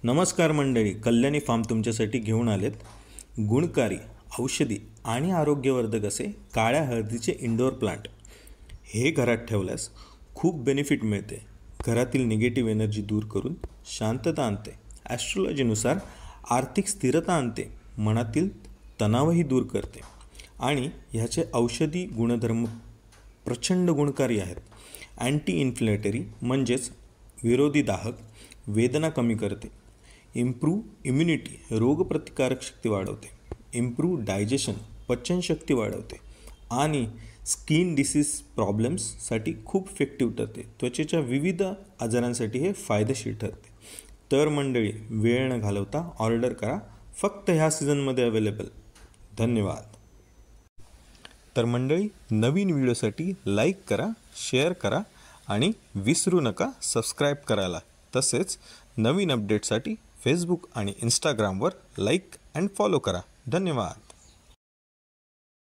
नमस्कार मंडळी, कल्याणी फार्म तुमच्यासाठी घेऊन आलेत गुणकारी, औषधी आणि आरोग्यवर्धक असे काळ्या हळदीचे इंडोर प्लांट। हे घरात ठेवल्यास खूप बेनिफिट मिळते। घरातील निगेटिव्ह एनर्जी दूर करून शांतता आणते, ॲस्ट्रोलॉजीनुसार आर्थिक स्थिरता आणते, मनातील तणावही दूर करते आणि ह्याचे औषधी गुणधर्म प्रचंड गुणकारी आहेत। अँटी इन्फ्लेमेटरी म्हणजेच विरोधी दाहक, वेदना कमी करते, इम्प्रूव्ह इम्युनिटी रोगप्रतिकारक शक्ती वाढवते, इम्प्रूव्ह डायजेशन पचनशक्ती वाढवते आणि स्किन डिसीज प्रॉब्लेम्ससाठी खूप इफेक्टिव्ह ठरते। त्वचेच्या विविध आजारांसाठी हे फायदेशीर ठरते। तर मंडळी, वेळ न घालवता ऑर्डर करा, फक्त ह्या सीझनमध्ये अवेलेबल। धन्यवाद। तर मंडळी, नवीन व्हिडिओसाठी लाईक करा, शेअर करा आणि विसरू नका सबस्क्राईब करायला। तसेच नवीन अपडेटसाठी फेसबुक आणि इंस्टाग्रामवर लाईक अँड फॉलो करा। धन्यवाद।